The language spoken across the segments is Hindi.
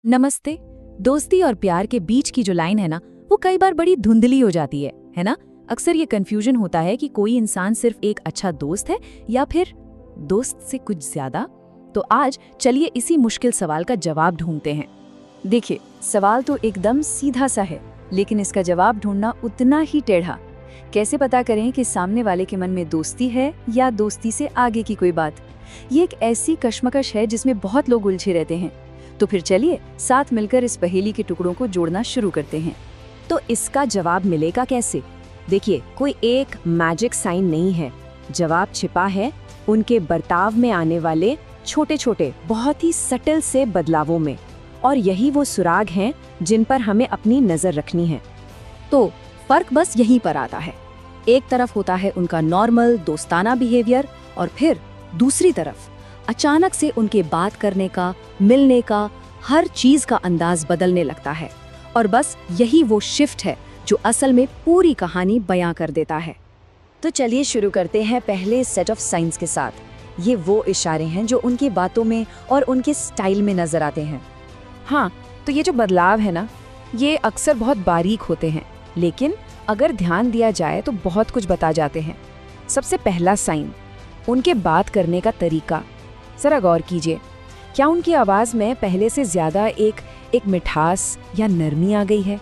नमस्ते। दोस्ती और प्यार के बीच की जो लाइन है ना, वो कई बार बड़ी धुंधली हो जाती है ना। अक्सर ये कंफ्यूजन होता है कि कोई इंसान सिर्फ एक अच्छा दोस्त है या फिर दोस्त से कुछ ज्यादा। तो आज चलिए इसी मुश्किल सवाल का जवाब ढूंढते हैं। देखिए, सवाल तो एकदम सीधा सा है, लेकिन इसका जवाब ढूंढना उतना ही टेढ़ा। कैसे पता करें कि सामने वाले के मन में दोस्ती है या दोस्ती से आगे की कोई बात? ये एक ऐसी कश्मकश है जिसमें बहुत लोग उलझे रहते हैं। तो फिर चलिए साथ मिलकर इस पहेली के टुकड़ों को जोड़ना शुरू करते हैं। तो इसका जवाब मिलेगा कैसे? देखिए, कोई एक मैजिक साइन नहीं है। जवाब छिपा है उनके बर्ताव में आने वाले छोटे छोटे बहुत ही सटल से बदलावों में, और यही वो सुराग हैं जिन पर हमें अपनी नजर रखनी है। तो फर्क बस यहीं पर आता है। एक तरफ होता है उनका नॉर्मल दोस्ताना बिहेवियर, और फिर दूसरी तरफ अचानक से उनके बात करने का, मिलने का, हर चीज का अंदाज बदलने लगता है। और बस यही वो शिफ्ट है जो असल में पूरी कहानी बयां कर देता है। तो चलिए शुरू करते हैं पहले सेट ऑफ साइंस के साथ। ये वो इशारे हैं जो उनकी बातों में और उनके स्टाइल में नजर आते हैं। हाँ, तो ये जो बदलाव है ना, ये अक्सर बहुत बारीक होते हैं, लेकिन अगर ध्यान दिया जाए तो बहुत कुछ बता जाते हैं। सबसे पहला साइन, उनके बात करने का तरीका। जरा गौर कीजिए, क्या उनकी आवाज़ में पहले से ज़्यादा एक मिठास या नरमी आ गई है?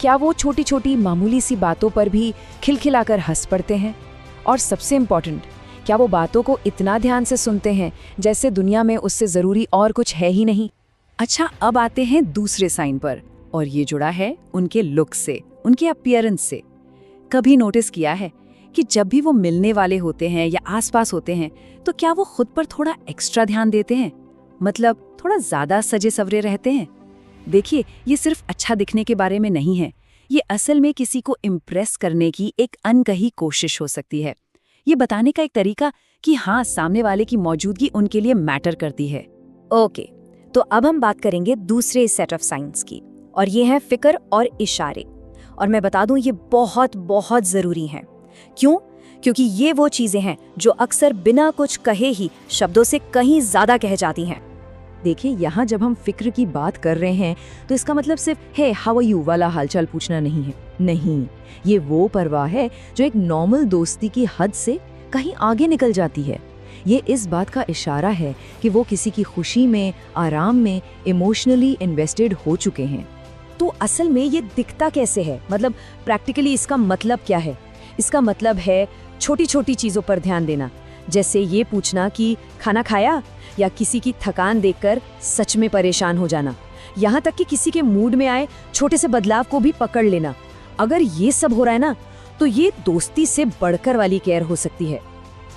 क्या वो छोटी छोटी मामूली सी बातों पर भी खिलखिलाकर हंस पड़ते हैं? और सबसे इम्पॉर्टेंट, क्या वो बातों को इतना ध्यान से सुनते हैं जैसे दुनिया में उससे ज़रूरी और कुछ है ही नहीं? अच्छा, अब आते हैं दूसरे साइन पर, और ये जुड़ा है उनके लुक से, उनके अपीयरेंस से। कभी नोटिस किया है कि जब भी वो मिलने वाले होते हैं या आसपास होते हैं, तो क्या वो खुद पर थोड़ा एक्स्ट्रा ध्यान देते हैं? मतलब थोड़ा ज्यादा सजे सवरे रहते हैं? देखिए, ये सिर्फ अच्छा दिखने के बारे में नहीं है। ये असल में किसी को इम्प्रेस करने की एक अनकही कोशिश हो सकती है। ये बताने का एक तरीका कि हाँ, सामने वाले की मौजूदगी उनके लिए मैटर करती है। ओके, तो अब हम बात करेंगे दूसरे सेट ऑफ साइंस की, और ये है फिक्र और इशारे। और मैं बता दूं, ये बहुत बहुत जरूरी हैं। क्यों? क्योंकि ये वो चीजें हैं जो अक्सर बिना कुछ कहे ही शब्दों से कहीं ज्यादा कह जाती हैं। देखिए, यहाँ जब हम फिक्र की बात कर रहे हैं तो इसका मतलब सिर्फ हे हाउ आर यू वाला हालचाल पूछना नहीं है। नहीं, ये वो परवाह है जो एक नॉर्मल दोस्ती की हद से कहीं आगे निकल जाती है। ये इस बात का इशारा है कि वो किसी की खुशी में, आराम में इमोशनली इन्वेस्टेड हो चुके हैं। तो असल में ये दिखता कैसे है? मतलब प्रैक्टिकली इसका मतलब क्या है? इसका मतलब है छोटी छोटी चीजों पर ध्यान देना, जैसे ये पूछना कि खाना खाया, या किसी की थकान देखकर सच में परेशान हो जाना, यहाँ तक कि किसी के मूड में आए छोटे से बदलाव को भी पकड़ लेना। अगर ये सब हो रहा है ना, तो ये दोस्ती से बढ़कर वाली केयर हो सकती है।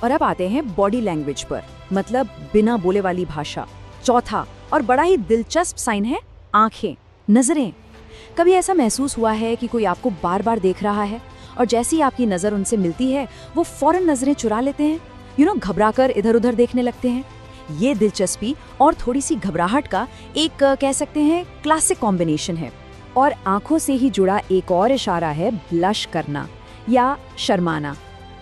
और अब आते हैं बॉडी लैंग्वेज पर, मतलब बिना बोले वाली भाषा। चौथा और बड़ा ही दिलचस्प साइन है आंखें, नजरें। कभी ऐसा महसूस हुआ है कि कोई आपको बार बार देख रहा है और जैसे ही आपकी नजर उनसे मिलती है, वो फौरन नजरें चुरा लेते हैं, घबराकर इधर उधर देखने लगते हैं। ये दिलचस्पी और थोड़ी सी घबराहट का एक कह सकते हैं क्लासिक कॉम्बिनेशन है। और आंखों से ही जुड़ा एक और इशारा है ब्लश करना या शर्माना।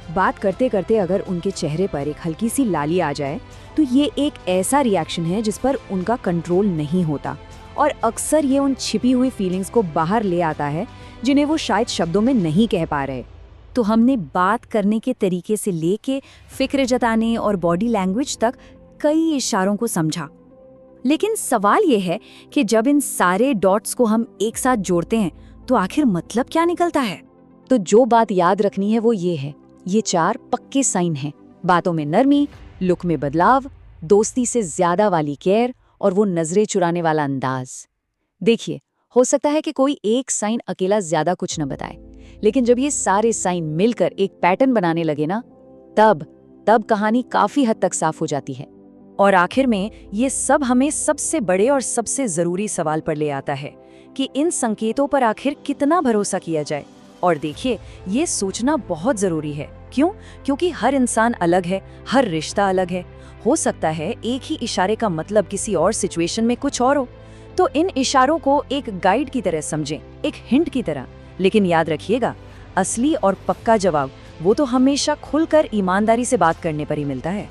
बात करते करते अगर उनके चेहरे पर एक हल्की सी लाली आ जाए, तो ये एक ऐसा रिएक्शन है जिस पर उनका कंट्रोल नहीं होता, और अक्सर ये उन छिपी हुई फीलिंग्स को बाहर ले आता है जिन्हें वो शायद शब्दों में नहीं कह पा रहे। तो हमने बात करने के तरीके से लेके फिक्र जताने और बॉडी लैंग्वेज तक कई इशारों को समझा। लेकिन सवाल ये है कि जब इन सारे डॉट्स को हम एक साथ जोड़ते हैं तो आखिर मतलब क्या निकलता है? तो जो बात याद रखनी है वो ये है, ये 4 पक्के साइन हैं। बातों में नरमी, लुक में बदलाव, दोस्ती से ज्यादा वाली केयर, और वो नजरें चुराने वाला अंदाज। देखिए, हो सकता है कि कोई एक साइन अकेला ज्यादा कुछ न बताए, लेकिन जब ये सारे साइन मिलकर एक पैटर्न बनाने लगे ना, तब कहानी काफी हद तक साफ हो जाती है। और आखिर में ये सब हमें सबसे बड़े और सबसे जरूरी सवाल पर ले आता है कि इन संकेतों पर आखिर कितना भरोसा किया जाए। और देखिए, ये सोचना बहुत जरूरी है। क्यों? क्योंकि हर इंसान अलग है, हर रिश्ता अलग है। हो सकता है एक ही इशारे का मतलब किसी और सिचुएशन में कुछ और हो। तो इन इशारों को एक गाइड की तरह समझें, एक हिंट की तरह। लेकिन याद रखिएगा, असली और पक्का जवाब वो तो हमेशा खुलकर ईमानदारी से बात करने पर ही मिलता है।